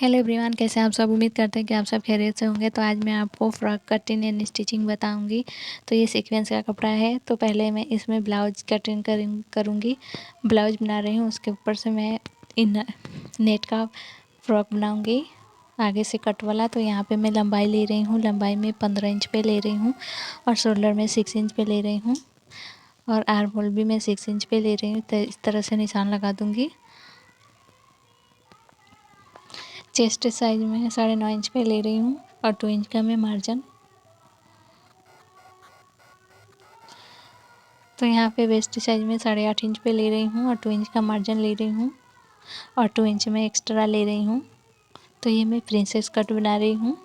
Hello everyone, कैसे हैं आप सब। उम्मीद करते हैं कि आप सब खैरियत से होंगे। तो आज मैं आपको फ्रॉक कटिंग एंड स्टिचिंग बताऊंगी। तो ये सीक्वेंस का कपड़ा है। तो पहले मैं इसमें ब्लाउज कटिंग करूंगी। ब्लाउज बना रही हूँ, उसके ऊपर से मैं इन नेट का फ्रॉक बनाऊंगी, आगे से कट वाला। तो यहाँ पे मैं लंबाई ले रही हूँ, लंबाई में 15 इंच पे ले रही हूँ और शोल्डर में 6 इंच पे ले रही हूँ और आर्म होल भी मैं 6 इंच पे ले रही हूँ। तो इस तरह से निशान लगा दूँगी। चेस्ट साइज में 9.5 इंच पे ले रही हूँ और 2 इंच का मैं मार्जिन। तो यहाँ पे वेस्ट साइज में 8.5 इंच पे ले रही हूँ और 2 इंच का मार्जिन ले रही हूँ और 2 इंच में एक्स्ट्रा ले रही हूँ। तो ये मैं प्रिंसेस कट बना रही हूँ।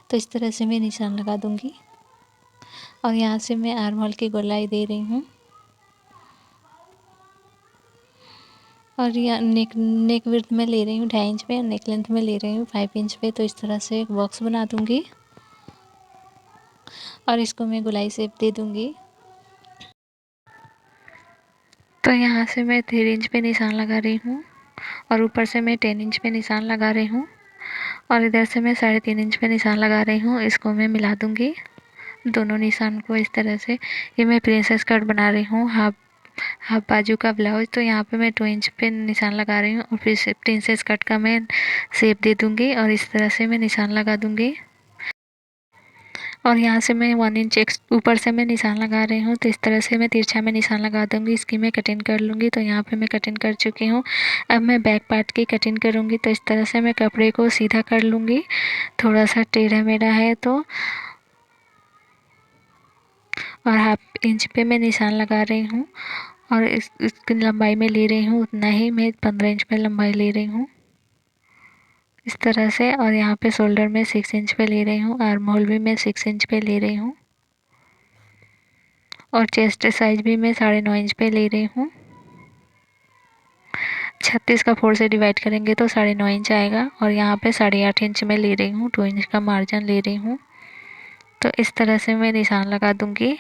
तो इस तरह से मैं निशान लगा दूँगी और यहाँ से मैं आर्म होल की गोलाई दे रही हूँ और यह नेक विड्थ में ले रही हूँ 2.5 इंच पे और नेक लेंथ में ले रही हूँ 5 इंच पे। तो इस तरह से एक बॉक्स बना दूँगी और इसको मैं गोलाई शेप दे दूँगी। तो यहाँ से मैं 3 इंच पे निशान लगा रही हूँ और ऊपर से मैं 10 इंच पे निशान लगा रही हूँ और इधर से मैं 3.5 इंच पे निशान लगा रही हूँ। इसको मैं मिला दूँगी दोनों निशान को इस तरह से। ये मैं प्रिंसेस कट बना रही हूँ, हाफ बाजू का ब्लाउज। तो यहाँ पे मैं 2 इंच पे निशान लगा रही हूँ और फिर से प्रिंसेस कट का मैं शेप दे दूँगी और इस तरह से मैं निशान लगा दूँगी और यहाँ से मैं 1 इंच ऊपर से मैं निशान लगा रही हूँ। तो इस तरह से मैं तिरछा में निशान लगा दूँगी। इसकी मैं कटिंग कर लूँगी। तो यहाँ पे मैं कटिंग कर चुकी हूँ। अब मैं बैक पार्ट की कटिंग करूँगी। तो इस तरह से मैं कपड़े को सीधा कर लूँगी, थोड़ा सा टेढ़ा मेढ़ा है तो, और 1/2 इंच पे मैं निशान लगा रही हूँ और इसकी लंबाई में ले रही हूँ उतना ही, मैं 15 इंच पे लंबाई ले रही हूँ इस तरह से। और यहाँ पे शोल्डर में 6 इंच पे ले रही हूँ, आर्म होल भी मैं 6 इंच पे ले रही हूँ और चेस्ट साइज भी मैं 9.5 इंच पे ले रही हूँ। 36 का 4 से डिवाइड करेंगे तो 9.5 इंच आएगा और यहाँ पे 8.5 इंच में ले रही हूँ, 2 इंच का मार्जिन ले रही हूँ। तो इस तरह से मैं निशान लगा दूँगी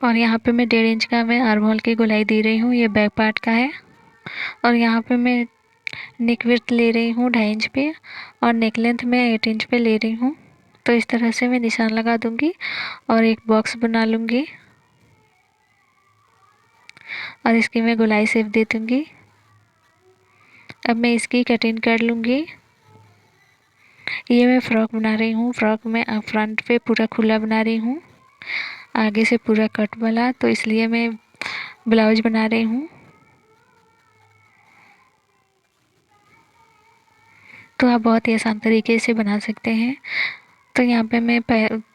और यहाँ पे मैं 1.5 इंच का मैं आर्म होल की गोलाई दे रही हूँ। ये बैक पार्ट का है और यहाँ पे मैं नेक विड्थ ले रही हूँ 2.5 इंच पे और नेक लेंथ में 8 इंच पे ले रही हूँ। तो इस तरह से मैं निशान लगा दूँगी और एक बॉक्स बना लूँगी और इसकी मैं गोलाई शेप दे दूँगी। अब मैं इसकी कटिंग कर लूँगी। ये मैं फ़्रॉक बना रही हूँ। फ़्रॉक में फ्रंट पे पूरा खुला बना रही हूँ, आगे से पूरा कट वाला। तो इसलिए मैं ब्लाउज बना रही हूँ। तो आप बहुत ही आसान तरीके से बना सकते हैं। तो यहाँ पे मैं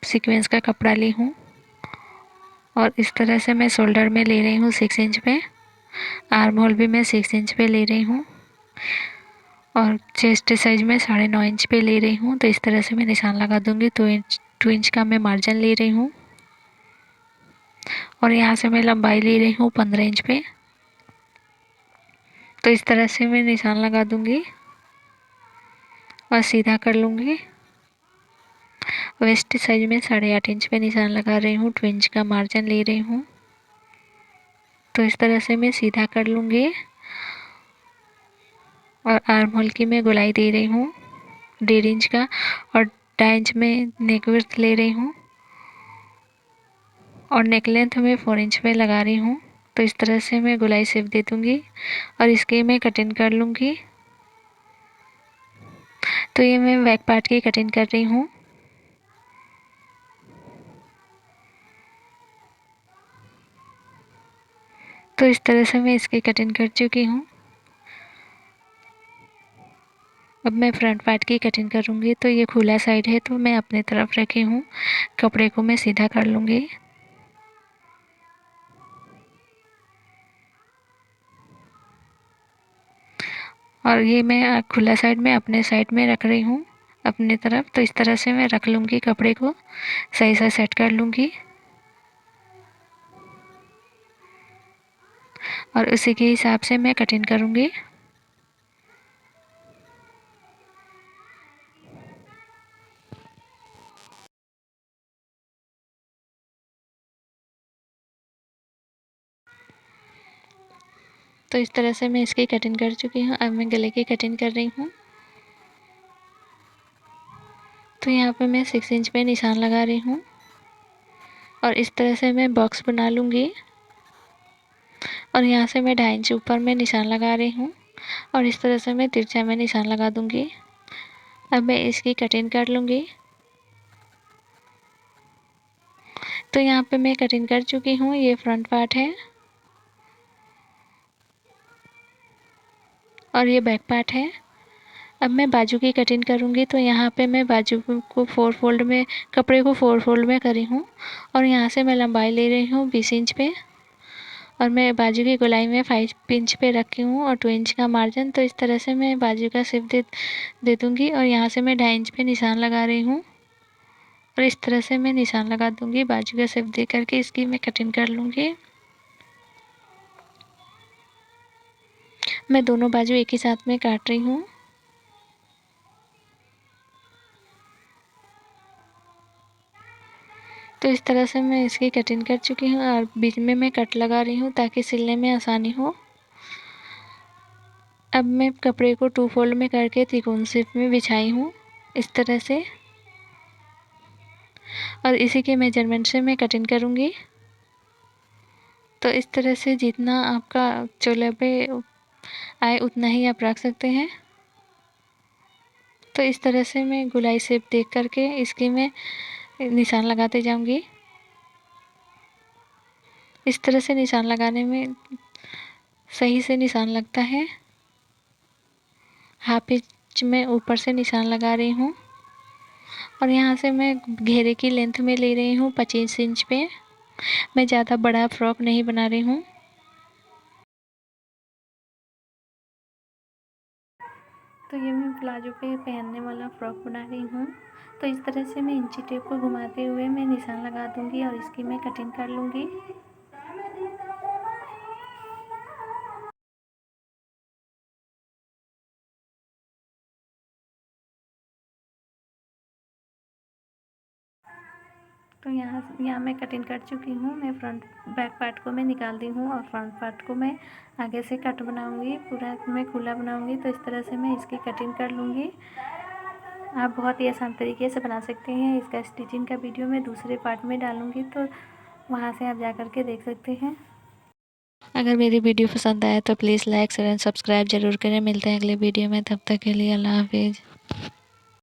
सीक्वेंस का कपड़ा ली हूँ और इस तरह से मैं शोल्डर में ले रही हूँ 6 इंच पे, आर्म होल भी मैं 6 इंच पे ले रही हूँ और चेस्ट साइज में 9.5 इंच पे ले रही हूँ। तो इस तरह से मैं निशान लगा दूँगी। 2 इंच का मैं मार्जिन ले रही हूँ और यहाँ से मैं लंबाई ले रही हूँ 15 इंच पे। तो इस तरह से मैं निशान लगा दूँगी और सीधा कर लूँगी। वेस्ट साइज में 8.5 इंच पे निशान लगा रही हूँ, 2 इंच का मार्जिन ले रही हूँ। तो इस तरह से मैं सीधा कर लूँगी और आर्म होल की मैं गोलाई दे रही हूँ 1.5 इंच का और 2.5 इंच में नेक विड्थ ले रही हूँ और नेक लेंथ में 4 इंच पे लगा रही हूँ। तो इस तरह से मैं गोलाई शेप दे दूँगी और इसकी मैं कटिंग कर लूँगी। तो ये मैं बैक पार्ट की कटिंग कर रही हूँ। तो इस तरह से मैं इसकी कटिंग कर चुकी हूँ। अब मैं फ्रंट पार्ट की कटिंग करूँगी। तो ये खुला साइड है तो मैं अपने तरफ रखी हूँ, कपड़े को मैं सीधा कर लूँगी और ये मैं खुला साइड में अपने साइड में रख रही हूँ अपने तरफ। तो इस तरह से मैं रख लूँगी, कपड़े को सही से सेट कर लूँगी और उसी के हिसाब से मैं कटिंग करूँगी। तो इस तरह से मैं इसकी कटिंग कर चुकी हूँ। अब मैं गले की कटिंग कर रही हूँ। तो यहाँ पे मैं 6 इंच पे निशान लगा रही हूँ और इस तरह से मैं बॉक्स बना लूँगी और यहाँ से मैं 2.5 इंच ऊपर में निशान लगा रही हूँ और इस तरह से मैं तिरछा में निशान लगा दूँगी। अब मैं इसकी कटिंग कर लूँगी। तो यहाँ पे मैं कटिंग कर चुकी हूँ। ये फ्रंट पार्ट है और ये बैक पार्ट है। अब मैं बाजू की कटिंग करूँगी। तो यहाँ पे मैं बाजू को 4 फोल्ड में, कपड़े को 4 फोल्ड में करी हूँ और यहाँ से मैं लंबाई ले रही हूँ 20 इंच पे और मैं बाजू की गोलाई में 5 इंच पे रखी हूँ और 2 इंच का मार्जिन। तो इस तरह से मैं बाजू का शेप दे दूँगी और यहाँ से मैं 2.5 इंच पे निशान लगा रही हूँ और इस तरह से मैं निशान लगा दूँगी। बाजू का शेप दे करके इसकी मैं कटिंग कर लूँगी। मैं दोनों बाजू एक ही साथ में काट रही हूँ। तो इस तरह से मैं इसकी कटिंग कर चुकी हूँ और बीच में मैं कट लगा रही हूँ ताकि सिलने में आसानी हो। अब मैं कपड़े को 2 फोल्ड में करके त्रिकोण शेप में बिछाई हूँ इस तरह से और इसी के मेजरमेंट से मैं कटिंग करूँगी। तो इस तरह से जितना आपका चोले पे आए उतना ही आप रख सकते हैं। तो इस तरह से मैं गोलाई शेप देख करके इसकी मैं निशान लगाते जाऊँगी। इस तरह से निशान लगाने में सही से निशान लगता है। हाफ इंच में ऊपर से निशान लगा रही हूँ और यहाँ से मैं घेरे की लेंथ में ले रही हूँ 25 इंच पे। मैं ज़्यादा बड़ा फ्रॉक नहीं बना रही हूँ। तो ये मैं प्लाजो पे पहनने वाला फ्रॉक बना रही हूँ। तो इस तरह से मैं इंची टेप को घुमाते हुए मैं निशान लगा दूँगी और इसकी मैं कटिंग कर लूँगी। तो यहाँ मैं कटिंग कर चुकी हूँ। मैं फ्रंट बैक पार्ट को मैं निकाल दी हूँ और फ्रंट पार्ट को मैं आगे से कट बनाऊँगी, पूरा मैं खुला बनाऊँगी। तो इस तरह से मैं इसकी कटिंग कर लूँगी। आप बहुत ही आसान तरीके से बना सकते हैं। इसका स्टिचिंग का वीडियो मैं दूसरे पार्ट में डालूँगी, तो वहाँ से आप जा कर के देख सकते हैं। अगर मेरी वीडियो पसंद आए तो please like share and subscribe ज़रूर करें। मिलते हैं अगले वीडियो में, तब तक के लिए अल्लाह हाफिज़।